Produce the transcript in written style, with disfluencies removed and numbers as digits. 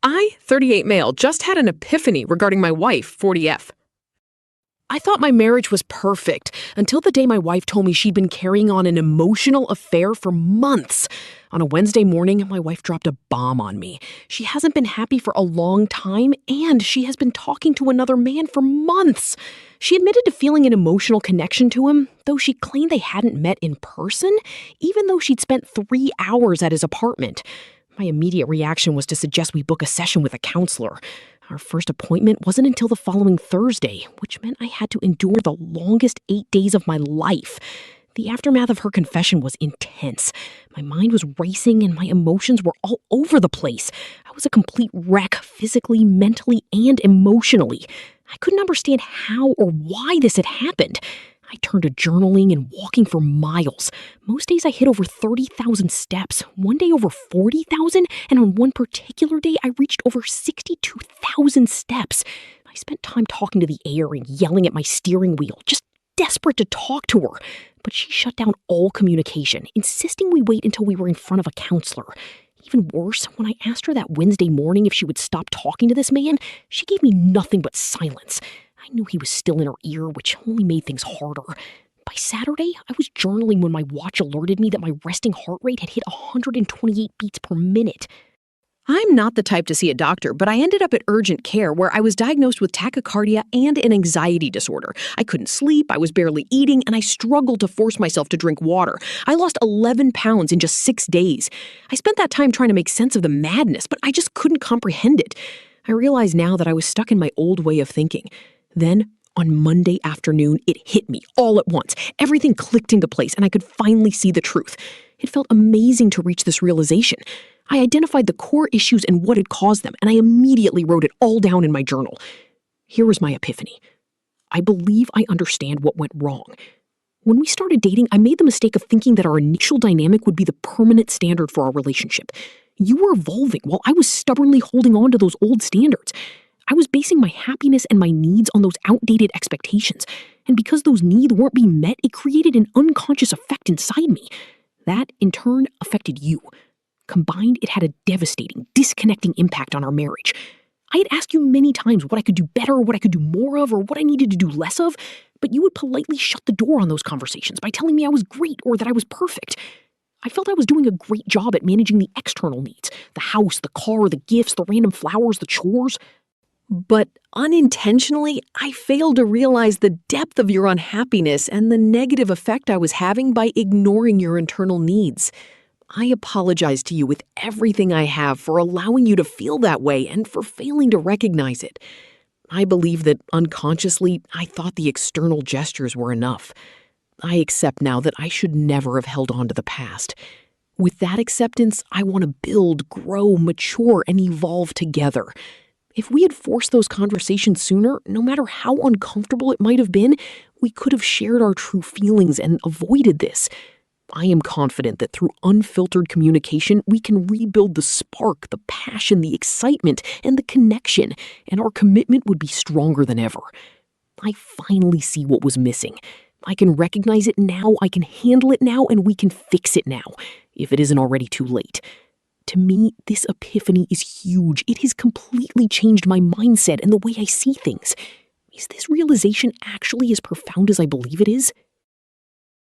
I, 38 male, just had an epiphany regarding my wife, 40F. I thought my marriage was perfect until the day my wife told me she'd been carrying on an emotional affair for months. On a Wednesday morning, my wife dropped a bomb on me. She hasn't been happy for a long time, and she has been talking to another man for months. She admitted to feeling an emotional connection to him, though she claimed they hadn't met in person, even though she'd spent 3 hours at his apartment. My immediate reaction was to suggest we book a session with a counselor. Our first appointment wasn't until the following Thursday, which meant I had to endure the longest 8 days of my life. The aftermath of her confession was intense. My mind was racing and my emotions were all over the place. I was a complete wreck physically, mentally, and emotionally. I couldn't understand how or why this had happened. I turned to journaling and walking for miles. Most days I hit over 30,000 steps, one day over 40,000, and on one particular day I reached over 62,000 steps. I spent time talking to the air and yelling at my steering wheel, just desperate to talk to her. But she shut down all communication, insisting we wait until we were in front of a counselor. Even worse, when I asked her that Wednesday morning if she would stop talking to this man, she gave me nothing but silence. I knew he was still in her ear, which only made things harder. By Saturday, I was journaling when my watch alerted me that my resting heart rate had hit 128 beats per minute. I'm not the type to see a doctor, but I ended up at urgent care where I was diagnosed with tachycardia and an anxiety disorder. I couldn't sleep, I was barely eating, and I struggled to force myself to drink water. I lost 11 pounds in just 6 days. I spent that time trying to make sense of the madness, but I just couldn't comprehend it. I realize now that I was stuck in my old way of thinking. Then, on Monday afternoon, it hit me all at once. Everything clicked into place, and I could finally see the truth. It felt amazing to reach this realization. I identified the core issues and what had caused them, and I immediately wrote it all down in my journal. Here was my epiphany. I believe I understand what went wrong. When we started dating, I made the mistake of thinking that our initial dynamic would be the permanent standard for our relationship. You were evolving while I was stubbornly holding on to those old standards. I was basing my happiness and my needs on those outdated expectations, and because those needs weren't being met, it created an unconscious effect inside me. That, in turn, affected you. Combined, it had a devastating, disconnecting impact on our marriage. I had asked you many times what I could do better, what I could do more of, or what I needed to do less of, but you would politely shut the door on those conversations by telling me I was great or that I was perfect. I felt I was doing a great job at managing the external needs, the house, the car, the gifts, the random flowers, the chores. But unintentionally, I failed to realize the depth of your unhappiness and the negative effect I was having by ignoring your internal needs. I apologize to you with everything I have for allowing you to feel that way and for failing to recognize it. I believe that unconsciously, I thought the external gestures were enough. I accept now that I should never have held on to the past. With that acceptance, I want to build, grow, mature, and evolve together. If we had forced those conversations sooner, no matter how uncomfortable it might have been, we could have shared our true feelings and avoided this. I am confident that through unfiltered communication, we can rebuild the spark, the passion, the excitement, and the connection, and our commitment would be stronger than ever. I finally see what was missing. I can recognize it now, I can handle it now, and we can fix it now, if it isn't already too late. To me, this epiphany is huge. It has completely changed my mindset and the way I see things. Is this realization actually as profound as I believe it is?